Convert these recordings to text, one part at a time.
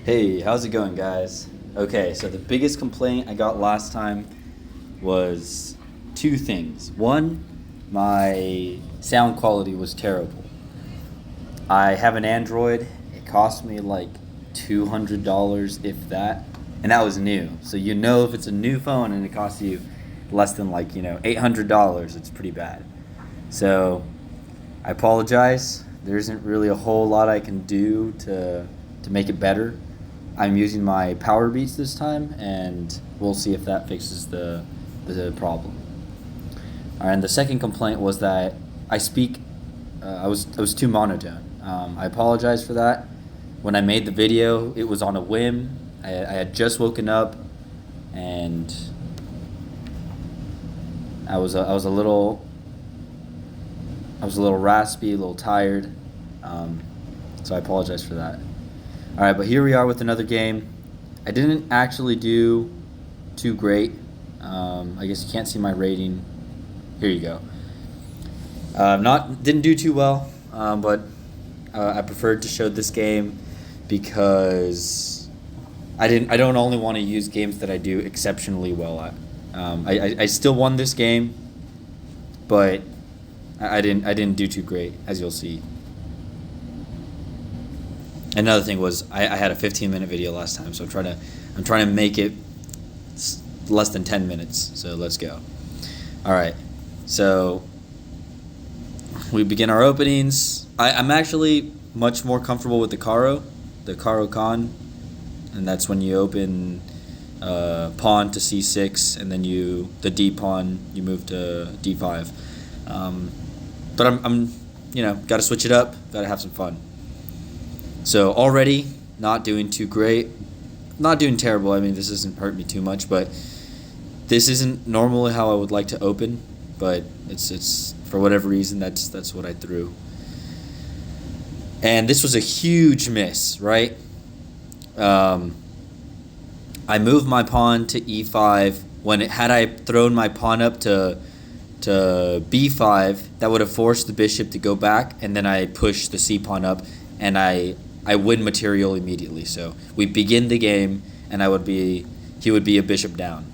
Hey, how's it going, guys? Okay, so the biggest complaint I got last time was two things. One, my sound quality was terrible. I have an Android. It cost me like $200, if that, and that was new. So you know if it's a new phone and it costs you less than $800, it's pretty bad. So I apologize. There isn't really a whole lot I can do to make it better. I'm using my Power Beats this time, and we'll see if that fixes the problem. All right, and the second complaint was that I speak. I was too monotone. I apologize for that. When I made the video, it was on a whim. I had just woken up, and I was a little raspy, a little tired. So I apologize for that. All right, but here we are with another game. I didn't actually do too great. I guess you can't see my rating. Here you go. Didn't do too well, but I preferred to show this game because I don't only want to use games that I do exceptionally well at. I still won this game, but I didn't do too great, as you'll see. Another thing was I had a 15-minute video last time, so I'm trying to make it less than 10 minutes. So let's go. All right. So we begin our openings. I'm actually much more comfortable with the Caro Con, and that's when you open pawn to c6, and then the d pawn you move to d5. But I'm got to switch it up. Got to have some fun. So already not doing too great, not doing terrible. I mean, this doesn't hurt me too much, but this isn't normally how I would like to open. But it's for whatever reason that's what I threw. And this was a huge miss, right? I moved my pawn to e5 had I thrown my pawn up to b5, that would have forced the bishop to go back, and then I push the c pawn up, and I win material immediately. So we begin the game, and he would be a bishop down.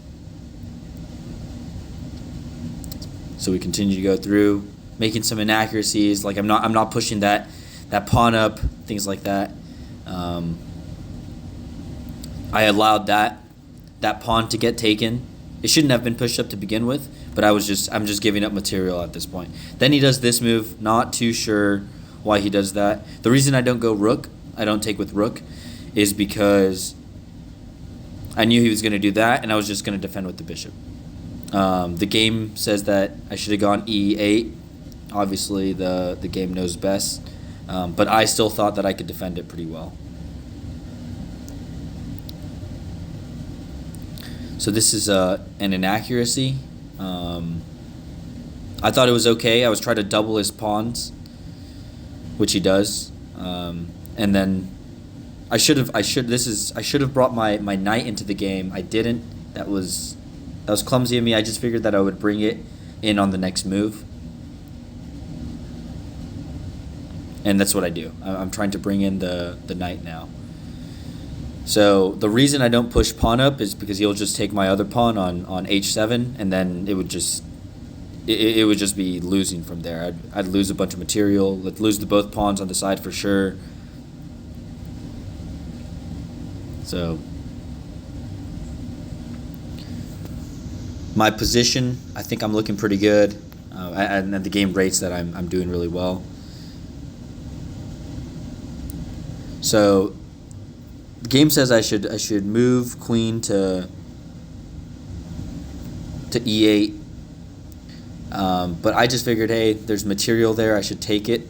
So we continue to go through, making some inaccuracies. Like I'm not pushing that pawn up, things like that. I allowed that pawn to get taken. It shouldn't have been pushed up to begin with, but I'm just giving up material at this point. Then he does this move. Not too sure why he does that. The reason I don't go rook, I don't take with rook, is because I knew he was going to do that, and I was just going to defend with the bishop. The game says that I should have gone e8. Obviously, the game knows best, but I still thought that I could defend it pretty well. So this is an inaccuracy. I thought it was okay. I was trying to double his pawns, which he does, and then I should have brought my knight into the game. I didn't. That was clumsy of me. I just figured that I would bring it in on the next move, and that's what I do. I'm trying to bring in the knight now. So the reason I don't push pawn up is because he'll just take my other pawn on h7, and then it would just be losing from there. I'd lose a bunch of material. I'd lose both pawns on the side for sure. So my position, I think I'm looking pretty good, and the game rates that I'm doing really well. So the game says I should move queen to e8, but I just figured, hey, there's material there, I should take it.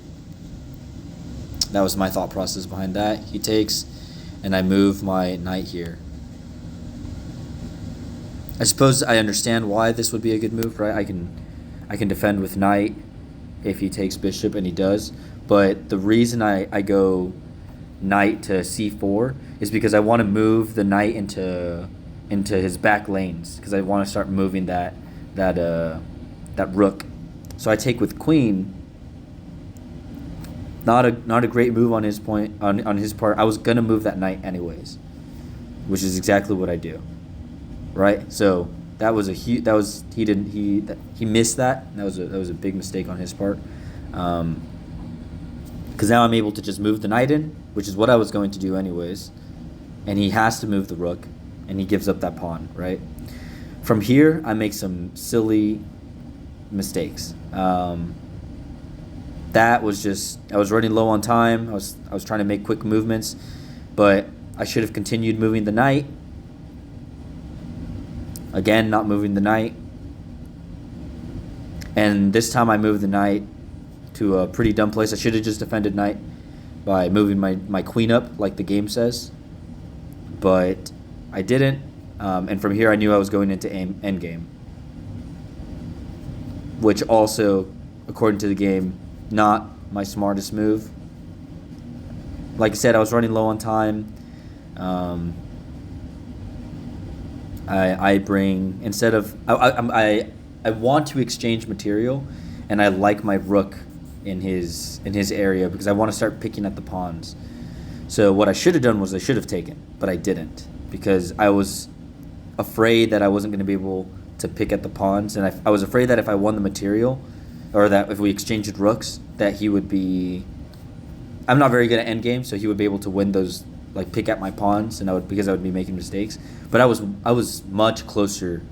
That was my thought process behind that. He takes, and I move my knight here. I suppose I understand why this would be a good move, right? I can defend with knight if he takes bishop, and he does. But the reason I go knight to c4 is because I want to move the knight into his back lanes, because I want to start moving that rook. So I take with queen. Not a great move on his part. I was gonna move that knight anyways, which is exactly what I do, right? So that was he missed that. That was a big mistake on his part. Because now I'm able to just move the knight in, which is what I was going to do anyways, and he has to move the rook, and he gives up that pawn, right? From here, I make some silly mistakes. That was just, I was running low on time. I was trying to make quick movements, but I should have continued moving the knight. Again, not moving the knight. And this time I moved the knight to a pretty dumb place. I should have just defended knight by moving my queen up like the game says, but I didn't. And from here I knew I was going into endgame, which also, according to the game, not my smartest move. Like I said, I was running low on time. I bring, instead of, I want to exchange material, and I like my rook in his area because I want to start picking at the pawns. So what I should have done was I should have taken, but I didn't because I was afraid that I wasn't going to be able to pick at the pawns, and I was afraid that if I won the material, or that if we exchanged rooks, that he would be. I'm not very good at endgame, so he would be able to win those, like pick at my pawns, and because I would be making mistakes. But I was much closer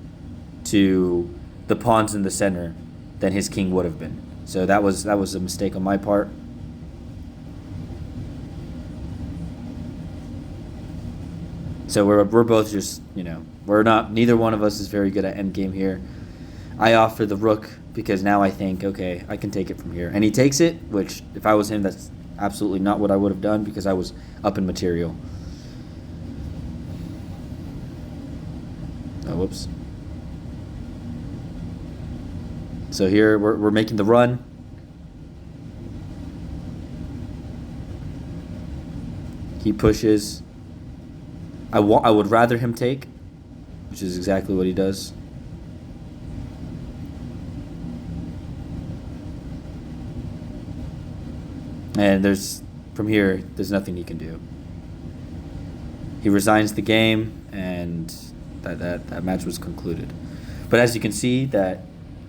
to the pawns in the center than his king would have been. So that was a mistake on my part. So we're both just, we're not, neither one of us is very good at endgame here. I offer the rook because now I think, okay, I can take it from here. And he takes it, which if I was him, that's absolutely not what I would have done because I was up in material. Oh, whoops. So here we're making the run. He pushes. I would rather him take, which is exactly what he does. And from here, there's nothing he can do. He resigns the game, and that match was concluded. But as you can see, that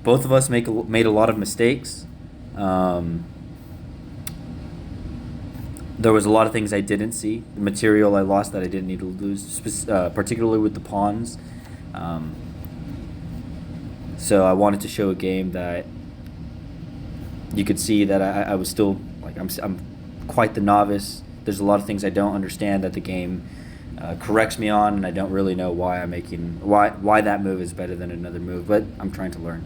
both of us made a lot of mistakes. There was a lot of things I didn't see. The material I lost that I didn't need to lose, particularly with the pawns. So I wanted to show a game that you could see that I was still, like, I'm quite the novice. There's a lot of things I don't understand that the game corrects me on, and I don't really know why why that move is better than another move, but I'm trying to learn.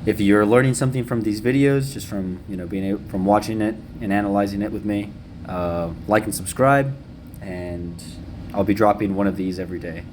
If you're learning something from these videos, just from from watching it and analyzing it with me, like and subscribe, and I'll be dropping one of these every day.